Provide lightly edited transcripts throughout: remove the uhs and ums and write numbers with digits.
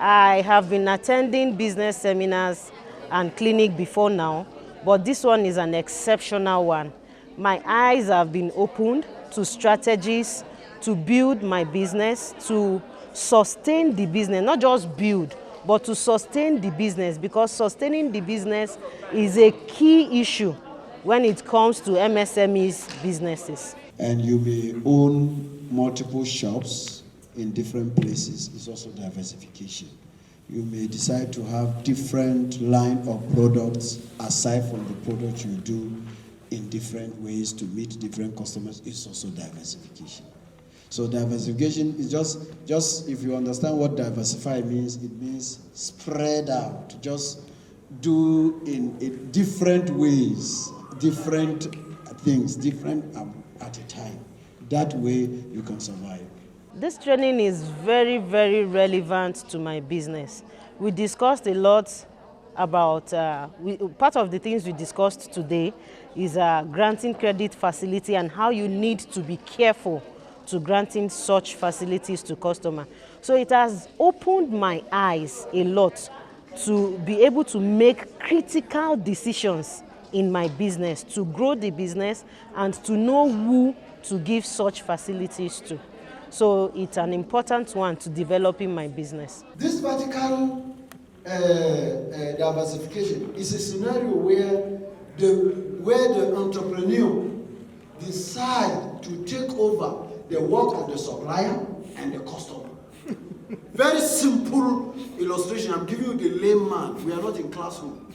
I have been attending business seminars and clinic before now, but this one is an exceptional one. My eyes have been opened to strategies to build my business, to sustain the business, not just build, but to sustain the business, because sustaining the business is a key issue when it comes to MSMEs businesses. And you may own multiple shops in different places. It's also diversification. You may decide to have different line of products aside from the products you do in different ways to meet different customers. It's also diversification. So diversification is just if you understand what diversify means, it means spread out, to just do in different ways, different things, different at a time. That way you can survive. This training is very, very relevant to my business. We discussed a lot about, part of the things we discussed today is granting credit facility and how you need to be careful to granting such facilities to customers. So it has opened my eyes a lot to be able to make critical decisions in my business, to grow the business and to know who to give such facilities to. So it's an important one to developing my business. This vertical diversification is a scenario where the entrepreneur decide to take over the work of the supplier and the customer. Very simple illustration. I'm giving you the layman. We are not in classroom.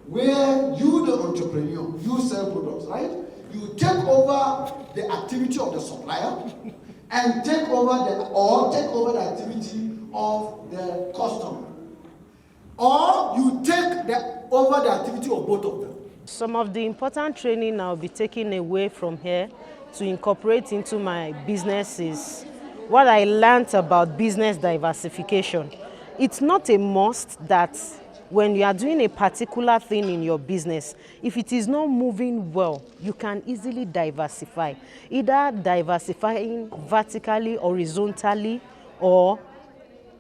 Where you, the entrepreneur, you sell products, right? You take over the activity of the supplier and take over the activity of the customer. Or you take over the activity of both of them. Some of the important training I'll be taking away from here to incorporate into my business is what I learned about business diversification. It's not a must that when you are doing a particular thing in your business, if it is not moving well, you can easily diversify. Either diversifying vertically, horizontally, or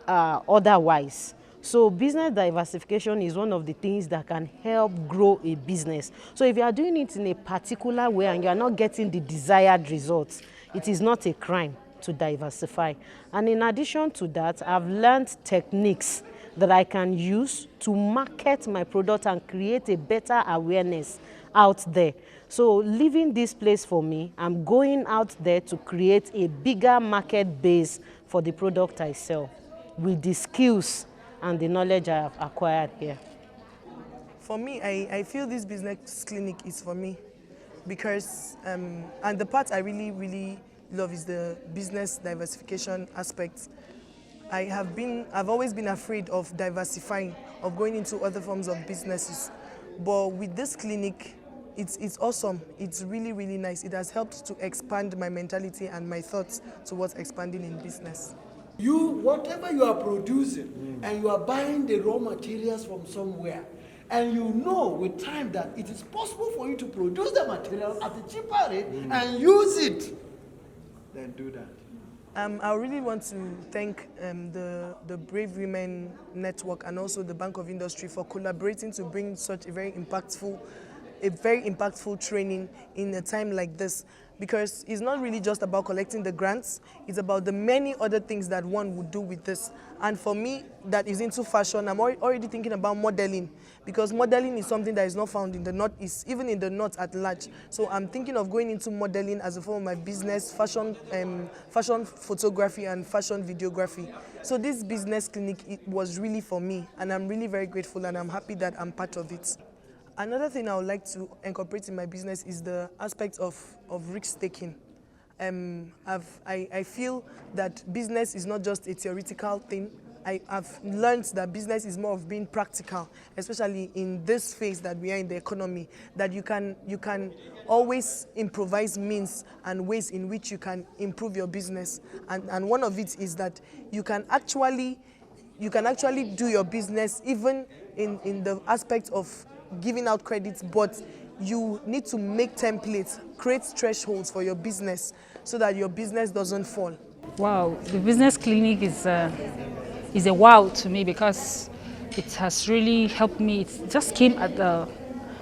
otherwise. So business diversification is one of the things that can help grow a business. So if you are doing it in a particular way and you are not getting the desired results, it is not a crime to diversify. And in addition to that, I've learned techniques that I can use to market my product and create a better awareness out there. So leaving this place for me, I'm going out there to create a bigger market base for the product I sell with the skills and the knowledge I have acquired here. For me, I feel this business clinic is for me because, and the part I really, really love is the business diversification aspect. I've always been afraid of diversifying, of going into other forms of businesses. But with this clinic, it's awesome. It's really, really nice. It has helped to expand my mentality and my thoughts towards expanding in business. Whatever you are producing, and you are buying the raw materials from somewhere, and you know with time that it is possible for you to produce the material at a cheaper rate and use it, then do that. I really want to thank the Brave Women Network and also the Bank of Industry for collaborating to bring such a very impactful training in a time like this, because it's not really just about collecting the grants, it's about the many other things that one would do with this. And for me, that is into fashion, I'm already thinking about modeling, because modeling is something that is not found in the North, even in the North at large. So I'm thinking of going into modeling as a form of my business, fashion photography and fashion videography. So this business clinic, it was really for me, and I'm really very grateful, and I'm happy that I'm part of it. Another thing I would like to incorporate in my business is the aspect of risk-taking. I feel that business is not just a theoretical thing. I've learned that business is more of being practical, especially in this phase that we are in the economy, that you can always improvise means and ways in which you can improve your business. And one of it is that you can actually do your business even in the aspect of giving out credits, but you need to make templates, create thresholds for your business so that your business doesn't fall. Wow, the business clinic is is a wow to me because it has really helped me. It just came at the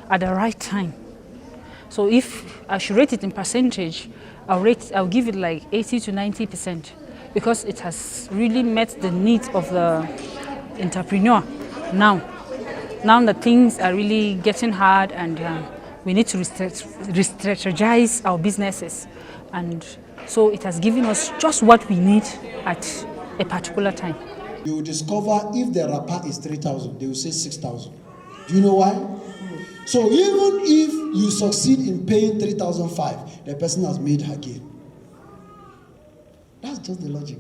right time. So if I should rate it in percentage, I'll give it like 80 to 90% because it has really met the needs of the entrepreneur now. Now that things are really getting hard and we need to re-strategize our businesses. And so it has given us just what we need at a particular time. You will discover if the wrapper is 3,000, they will say 6,000. Do you know why? So even if you succeed in paying 3,500, the person has made her gain. That's just the logic.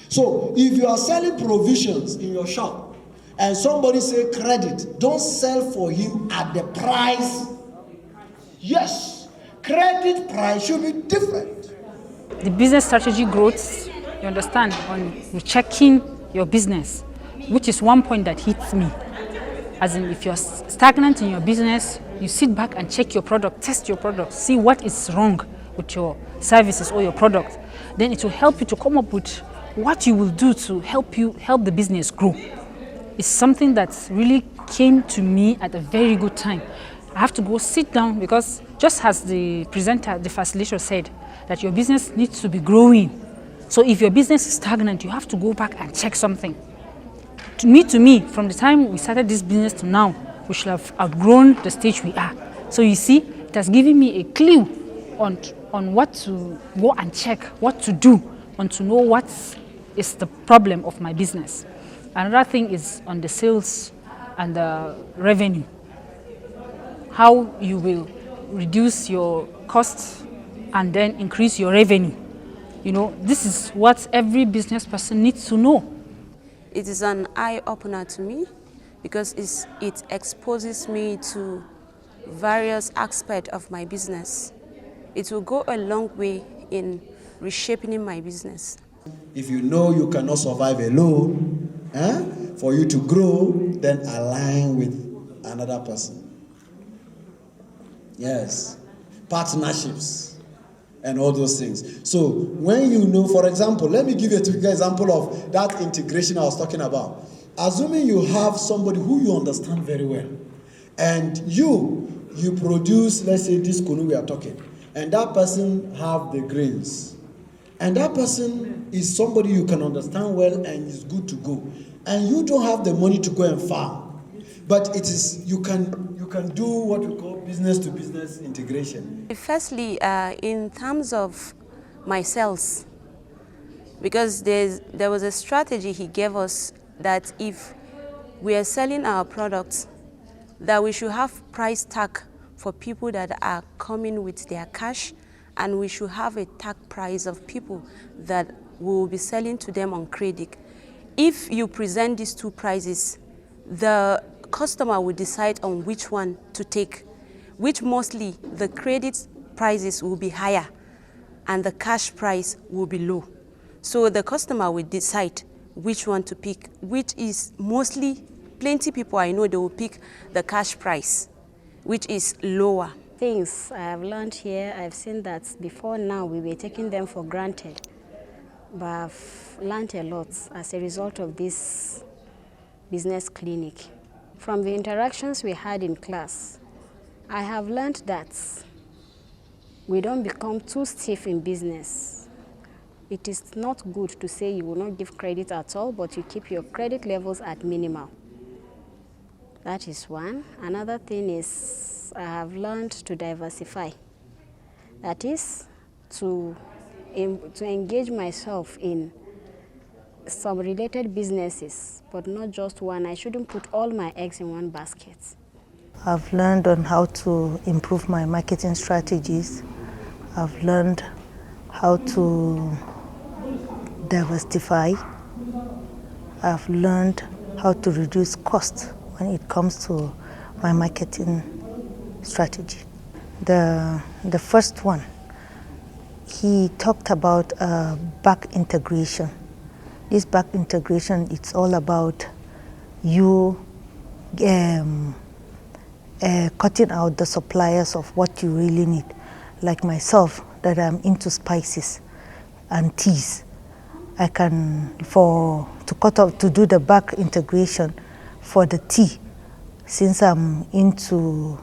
So if you are selling provisions in your shop and somebody say credit, don't sell for him at the price. Yes, credit price should be different. The business strategy growth, you understand, on checking your business, which is one point that hits me. As in, if you're stagnant in your business, you sit back and check your product, test your product, see what is wrong with your services or your product. Then it will help you to come up with what you will do to help the business grow. It's something that really came to me at a very good time. I have to go sit down because just as the presenter, the facilitator said, that your business needs to be growing. So if your business is stagnant, you have to go back and check something. To me, from the time we started this business to now, we should have outgrown the stage we are. So you see, it has given me a clue on what to go and check, what to do, and to know what is the problem of my business. Another thing is on the sales and the revenue. How you will reduce your costs and then increase your revenue. You know, this is what every business person needs to know. It is an eye-opener to me because it exposes me to various aspects of my business. It will go a long way in reshaping my business. If you know you cannot survive alone, for you to grow, then align with another person. Yes, partnerships and all those things. So when you know, for example, let me give you a typical example of that integration I was talking about. Assuming you have somebody who you understand very well, and you produce, let's say this kunu we are talking, and that person have the grains, and that person is somebody you can understand well and is good to go, and you don't have the money to go and farm, but it is you can do what we call business to business integration. Firstly, in terms of my sales, because there was a strategy he gave us that if we are selling our products, that we should have price tag for people that are coming with their cash, and we should have a tag price of people that we will be selling to them on credit. If you present these two prices, the customer will decide on which one to take, which mostly the credit prices will be higher and the cash price will be low. So the customer will decide which one to pick, which is mostly, plenty people I know, they will pick the cash price, which is lower. Things I have learned here, I've seen that before now we were taking them for granted, but I've learned a lot as a result of this business clinic. From the interactions we had in class, I have learned that we don't become too stiff in business. It is not good to say you will not give credit at all, but you keep your credit levels at minimal. That is one. Another thing is I have learned to diversify. That is to engage myself in some related businesses, but not just one. I shouldn't put all my eggs in one basket. I've learned on how to improve my marketing strategies. I've learned how to diversify. I've learned how to reduce costs when it comes to my marketing strategy. The first one, he talked about back integration. This back integration, it's all about you cutting out the suppliers of what you really need. Like myself, that I'm into spices and teas. I can, for to do the back integration for the tea. Since I'm into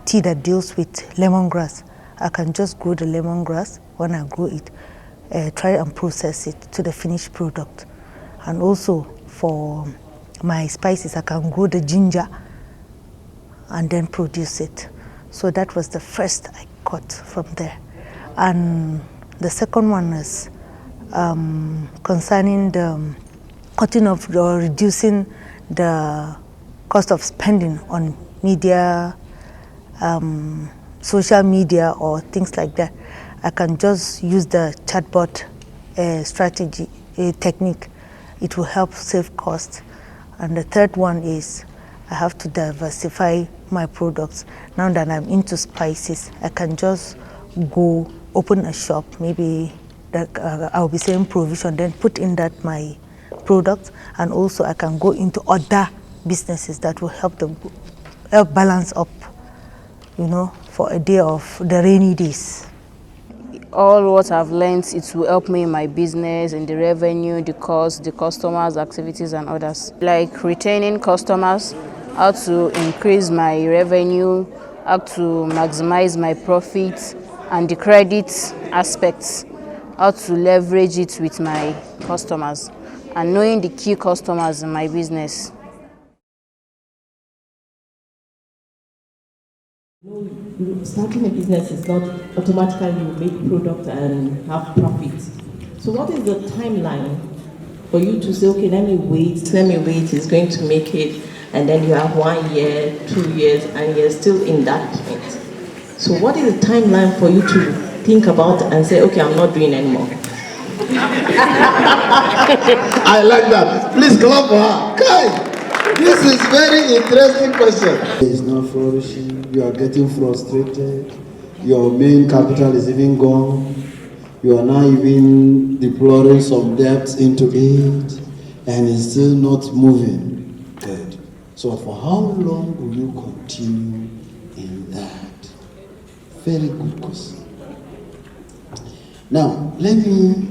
tea that deals with lemongrass, I can just grow the lemongrass. When I grow it, try and process it to the finished product. And also for my spices, I can grow the ginger and then produce it. So that was the first I got from there. And the second one is concerning the cutting off or reducing the cost of spending on media, social media or things like that. I can just use the chatbot strategy, technique. It will help save costs. And the third one is I have to diversify my products. Now that I'm into spices, I can just go open a shop, maybe that I'll be selling provision, then put in that my products, and also I can go into other businesses that will help balance up, for a day of the rainy days. All what I've learned, it will help me in my business, in the revenue, the cost, the customers, activities and others. Like retaining customers, how to increase my revenue, how to maximize my profits, and the credit aspects, how to leverage it with my customers, and knowing the key customers in my business. Starting a business is not automatically you make product and have profit. So what is the timeline for you to say, okay, let me wait, it's going to make it, and then you have 1 year, 2 years, and you're still in that point. So what is the timeline for you to think about and say, okay, I'm not doing anymore? I like that. Please clap for her. Kai, this is very interesting question. It's not flourishing. You are getting frustrated. Your main capital is even gone. You are now even deploying some debts into it, and it's still not moving. Good. So for how long will you continue in that? Very good question. Now, let me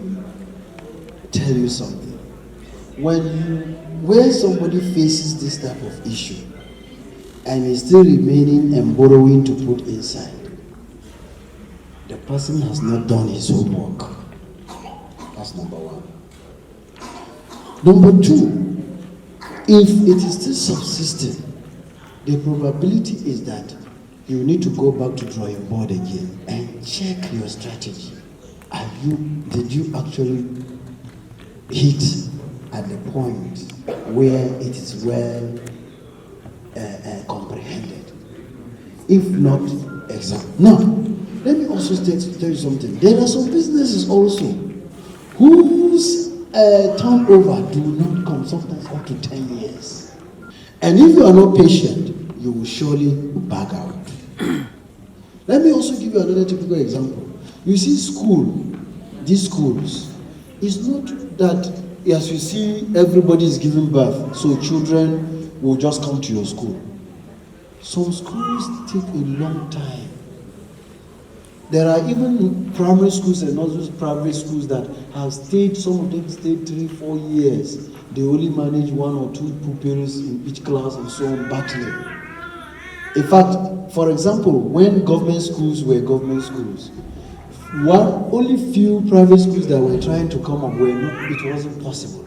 tell you something. When somebody faces this type of issue and is still remaining and borrowing to put inside, the person has not done his homework. That's number one. Number two, if it is still subsisting, the probability is that you need to go back to drawing board again and check your strategy. Did you actually hit at the point where it is well comprehended? If not, example. Now, let me also tell you something. There are some businesses also whose turnover do not come sometimes up to 10 years. And if you are not patient, you will surely back out. Let me also give you another typical example. You see these schools, it's not that as you see everybody is giving birth, so children will just come to your school. Some schools take a long time. There are even primary schools and not just private schools that have stayed, some of them stayed 3-4 years. They only manage 1 or 2 pupils in each class and so on, battling. In fact, for example, when government schools were government schools, only few private schools that were trying to come up it wasn't possible.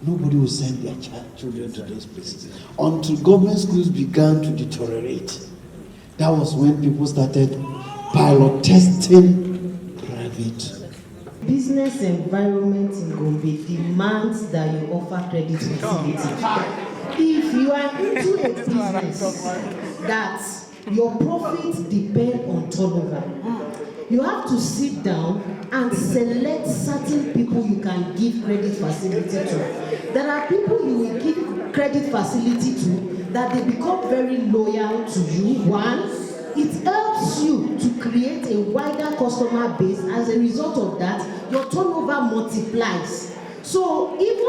Nobody would send their children to those places until government schools began to deteriorate. That was when people started pilot testing private. Business environment in Gombe demands that you offer credit facility. If you are into a business that your profits depend on turnover, you have to sit down and select certain people you can give credit facility to. There are people you will give credit facility to that they become very loyal to you. One, it helps you to create a wider customer base. As a result of that, your turnover multiplies. So even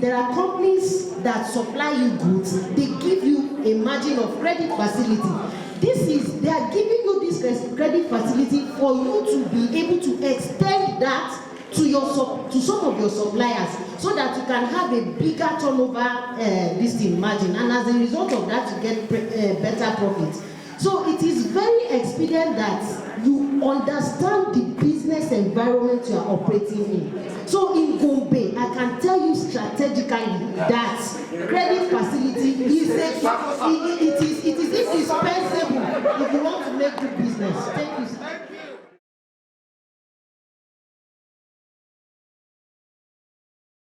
there are companies that supply you goods, they give you a margin of credit facility. They are giving you this credit facility for you to be able to extend that to some of your suppliers, so that you can have a bigger turnover margin, and as a result of that you get better profits. So it is very expedient that you understand the business environment you are operating in. So in Gombe, I can tell you strategically that credit facility is indispensable if you want to make good business.